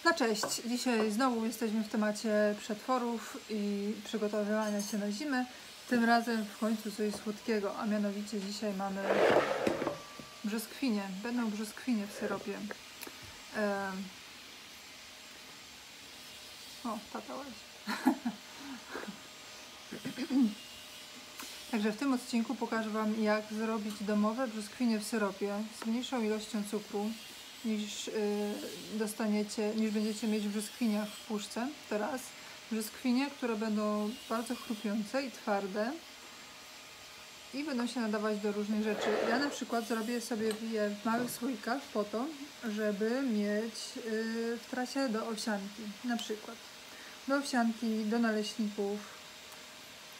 No cześć, dzisiaj znowu jesteśmy w temacie przetworów i przygotowywania się na zimę. Tym razem w końcu coś słodkiego, a mianowicie dzisiaj mamy brzoskwinie. Będą brzoskwinie w syropie. O, tata łazi. Także w tym odcinku pokażę Wam, jak zrobić domowe brzoskwinie w syropie z mniejszą ilością cukru niż będziecie mieć w brzoskwiniach w puszce. Teraz brzoskwinie, które będą bardzo chrupiące i twarde i będą się nadawać do różnych rzeczy. Ja na przykład zrobię sobie je w małych słoikach po to, żeby mieć w trasie do owsianki, na przykład do owsianki, do naleśników,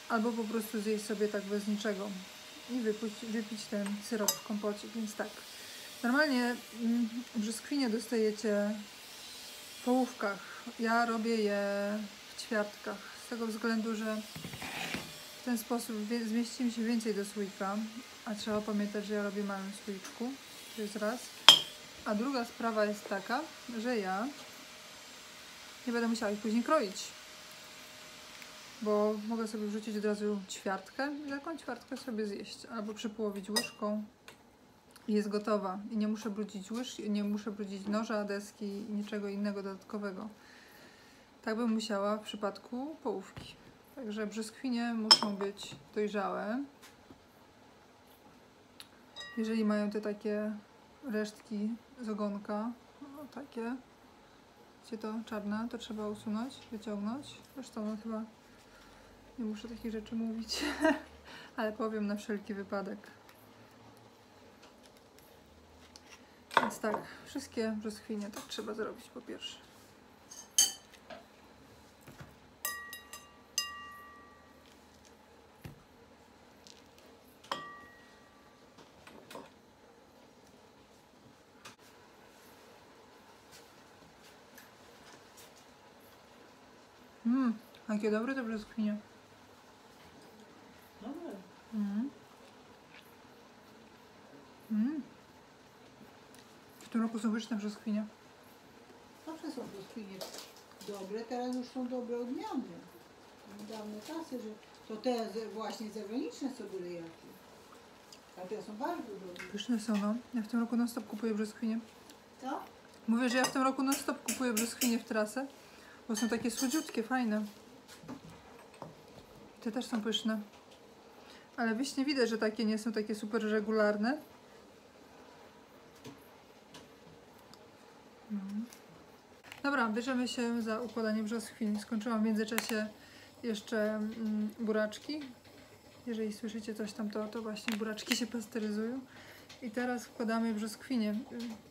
albo po prostu zjeść sobie tak bez niczego i wypić ten syrop w kompocie. Więc tak, normalnie brzoskwinie dostajecie w połówkach. Ja robię je w ćwiartkach, z tego względu, że w ten sposób zmieści mi się więcej do słoika, a trzeba pamiętać, że ja robię w małym słoiczku, to jest raz. A druga sprawa jest taka, że ja nie będę musiała ich później kroić, bo mogę sobie wrzucić od razu ćwiartkę i taką ćwiartkę sobie zjeść, albo przypołowić łyżką i jest gotowa. I nie muszę brudzić łyżki, nie muszę brudzić noża, deski i niczego innego dodatkowego. Tak bym musiała w przypadku połówki. Także brzoskwinie muszą być dojrzałe. Jeżeli mają te takie resztki z ogonka, no takie, wiecie, to czarne, to trzeba usunąć, wyciągnąć. Zresztą no chyba nie muszę takich rzeczy mówić, ale powiem na wszelki wypadek. Więc tak, wszystkie brzoskwinie tak trzeba zrobić po pierwsze. Jakie dobre te brzoskwinie. Dobre. W tym roku są pyszne brzoskwinie. Zawsze są brzoskwinie dobre, teraz już są dobre odmiany. Dawne czasy, że to te właśnie zagraniczne co były jakie. A te są bardzo dobre. Pyszne są, no. Ja w tym roku non stop kupuję brzoskwinie. Co? Mówię, że ja w tym roku non stop kupuję brzoskwinie w trasę, bo są takie słodziutkie, fajne. Te też są pyszne. Ale wiśnie widać, że takie nie są takie super regularne. Dobra, bierzemy się za układanie brzoskwin. Skończyłam w międzyczasie jeszcze buraczki. Jeżeli słyszycie coś tam, to właśnie buraczki się pasteryzują. I teraz wkładamy brzoskwinie.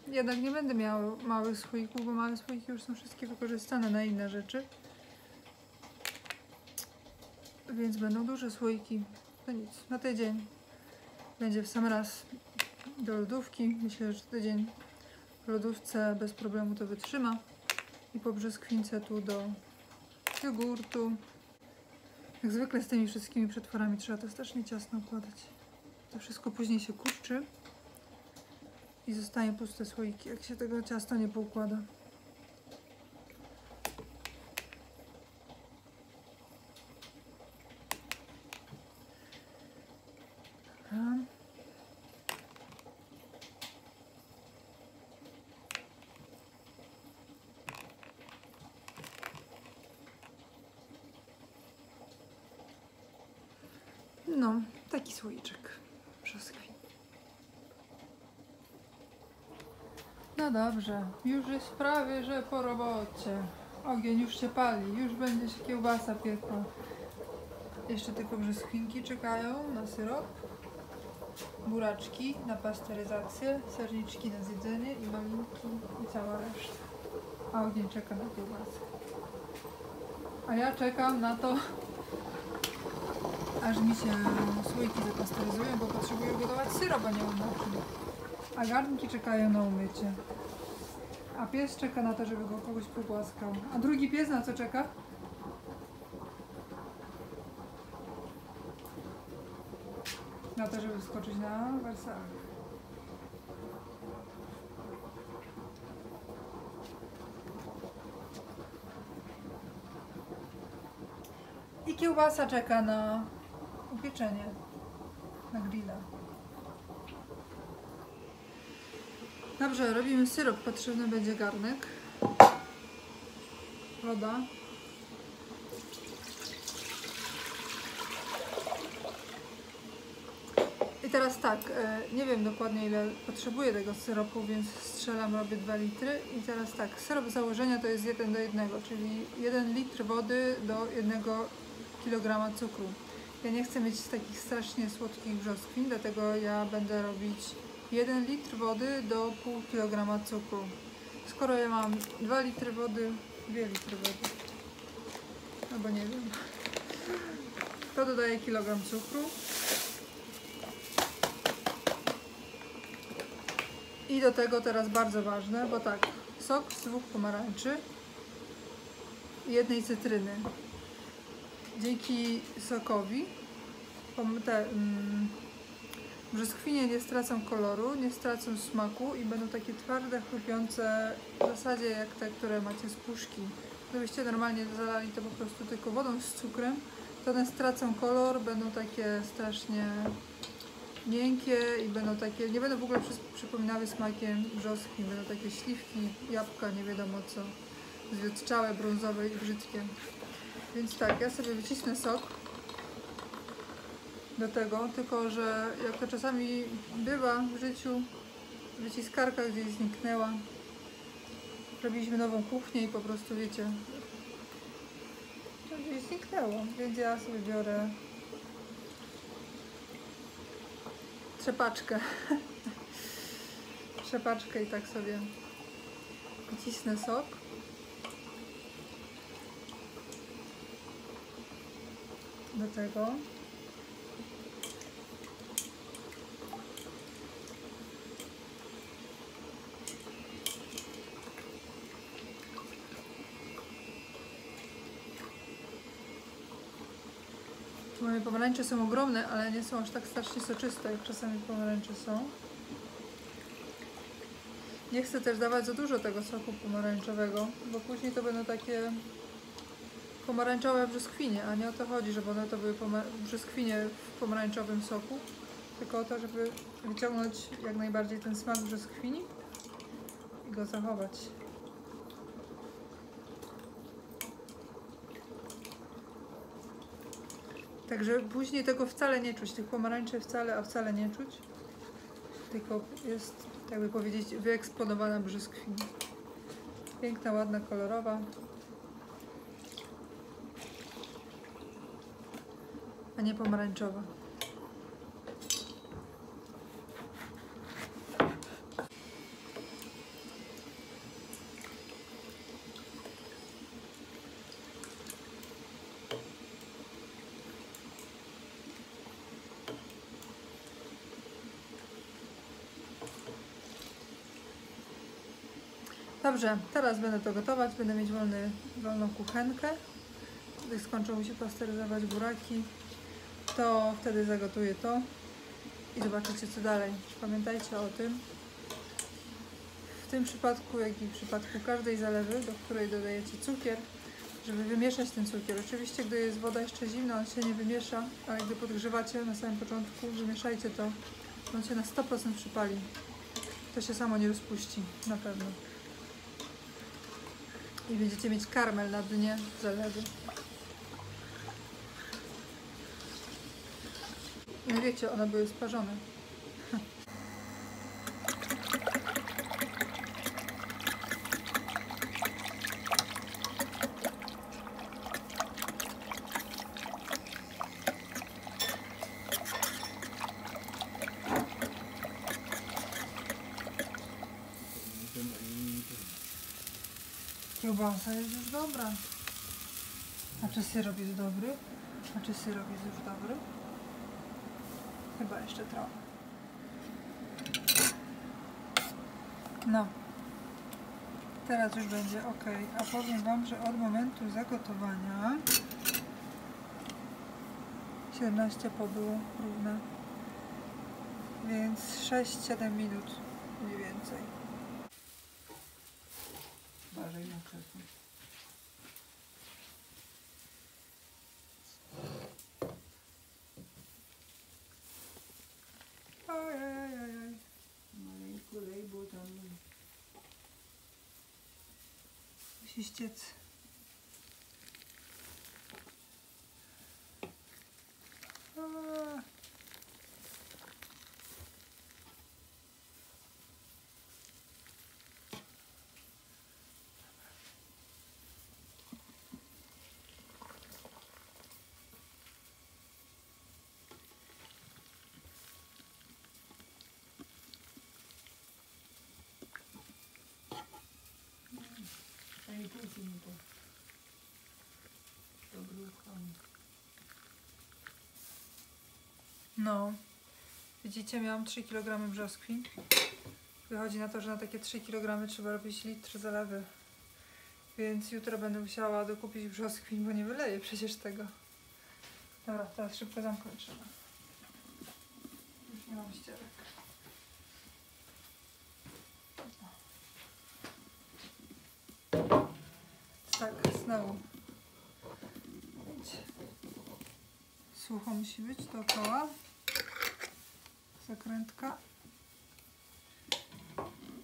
Jednak nie będę miała małych słoików, bo małe słoiki już są wszystkie wykorzystane na inne rzeczy. Więc będą duże słoiki. To nic, na tydzień będzie w sam raz do lodówki. Myślę, że tydzień w lodówce bez problemu to wytrzyma. I po brzoskwince tu do jogurtu. Jak zwykle z tymi wszystkimi przetworami trzeba to strasznie ciasno układać. To wszystko później się kurczy i zostanie puste słoiki, jak się tego ciasta nie poukłada. No, taki słoiczek brzoskwin. No dobrze, już jest prawie, że po robocie. Ogień już się pali, już będzie się kiełbasa piekła. Jeszcze tylko brzoskwinki czekają na syrop, buraczki na pasteryzację, serniczki na zjedzenie i malinki i cała reszta. A ogień czeka na kiełbasę. A ja czekam na to, aż mi się słoiki zapasteryzują, bo potrzebuję gotować syrop, a nie umyć. A garnki czekają na umycie. A pies czeka na to, żeby go kogoś pogłaskał. A drugi pies na co czeka? Na to, żeby wskoczyć na wersalę. I kiełbasa czeka na upieczenie na grilla. Dobrze, robimy syrop. Potrzebny będzie garnek, woda, i teraz tak, nie wiem dokładnie ile potrzebuję tego syropu, więc strzelam, robię 2 litry. I teraz tak, syrop założenia to jest 1:1, czyli 1 litr wody do 1 kg cukru. Ja nie chcę mieć takich strasznie słodkich brzoskwin, dlatego ja będę robić 1 litr wody do pół kg cukru. Skoro ja mam 2 litry wody, 2 litry wody, albo nie wiem, to dodaję kilogram cukru. I do tego teraz bardzo ważne, bo tak, sok z 2 pomarańczy i 1 cytryny. Dzięki sokowi te brzoskwinie nie stracą koloru, nie stracą smaku i będą takie twarde, chrupiące, w zasadzie jak te, które macie z puszki. Gdybyście normalnie zalali to po prostu tylko wodą z cukrem, to one stracą kolor, będą takie strasznie miękkie i będą takie, nie będą w ogóle przypominały smakiem brzoskwin, będą takie śliwki, jabłka, nie wiadomo co, zwiotczałe, brązowe i brzydkie. Więc tak, ja sobie wycisnę sok do tego, tylko że jak to czasami bywa w życiu, wyciskarka gdzieś zniknęła. Robiliśmy nową kuchnię i po prostu wiecie, to gdzieś zniknęło, więc ja sobie biorę trzepaczkę. Trzepaczkę i tak sobie wycisnę sok. Do tego moje pomarańcze są ogromne, ale nie są aż tak strasznie soczyste, jak czasami pomarańcze są. Nie chcę też dawać za dużo tego soku pomarańczowego, bo później to będą takie pomarańczowe brzoskwinie, a nie o to chodzi, żeby one to były brzoskwinie w pomarańczowym soku, tylko o to, żeby wyciągnąć jak najbardziej ten smak brzoskwini i go zachować. Także później tego wcale nie czuć, tych pomarańczy wcale nie czuć, tylko jest, jakby powiedzieć, wyeksponowana brzoskwina. Piękna, ładna, kolorowa. A nie pomarańczowa. Dobrze, teraz będę to gotować, będę mieć wolną kuchenkę. Gdy skończą mi się pasteryzować buraki, to wtedy zagotuję to i zobaczycie co dalej. Pamiętajcie o tym. W tym przypadku, jak i w przypadku każdej zalewy, do której dodajecie cukier, żeby wymieszać ten cukier. Oczywiście, gdy jest woda jeszcze zimna, on się nie wymiesza, ale gdy podgrzewacie na samym początku, wymieszajcie to, on się na 100% przypali. To się samo nie rozpuści, na pewno. I będziecie mieć karmel na dnie zalewy. No wiecie, one były sparzone. Kiełbasa jest już dobra. A czy syrop jest dobry? A czy syrop jest już dobry? Chyba jeszcze trochę. No. Teraz już będzie ok. A powiem wam, że od momentu zagotowania 17 po było równe. Więc 6-7 minut mniej więcej. Uważaj na krzesło. Ciściec. I pójdź mi to. Dobrą uruchomi. No, widzicie, miałam 3 kg brzoskwi. Wychodzi na to, że na takie 3 kg trzeba robić litr zalewy. Więc jutro będę musiała dokupić brzoskwiń, bo nie wyleję przecież tego. Dobra, teraz szybko zakończymy. Już nie mam ścierek. Tak, znowu. Sucho musi być dookoła. Zakrętka.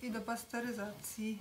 I do pasteryzacji.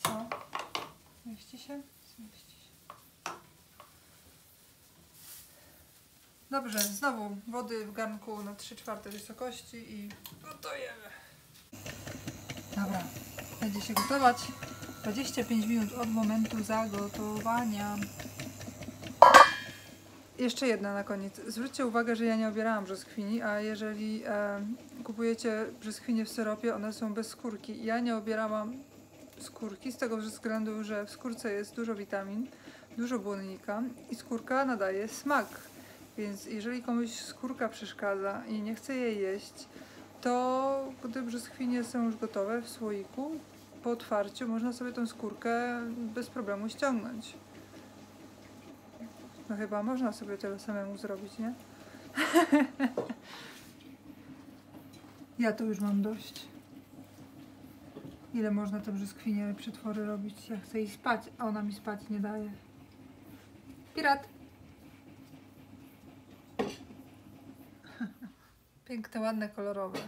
Co? Zmieści się? Zmieści się. Dobrze, znowu wody w garnku na 3/4 wysokości i gotujemy. Dobra, będzie się gotować 25 minut od momentu zagotowania. Jeszcze jedna na koniec. Zwróćcie uwagę, że ja nie obierałam brzoskwini, a jeżeli kupujecie brzoskwinie w syropie, one są bez skórki. Ja nie obierałam skórki z tego względu, że w skórce jest dużo witamin, dużo błonnika i skórka nadaje smak. Więc jeżeli komuś skórka przeszkadza i nie chce jej jeść, to gdy brzoskwinie są już gotowe w słoiku, po otwarciu można sobie tą skórkę bez problemu ściągnąć. No chyba można sobie tyle samemu zrobić, nie? Ja to już mam dość. Ile można te brzoskwinie przetwory robić? Ja chcę iść spać, a ona mi spać nie daje. Pirat! Piękne, ładne, kolorowe.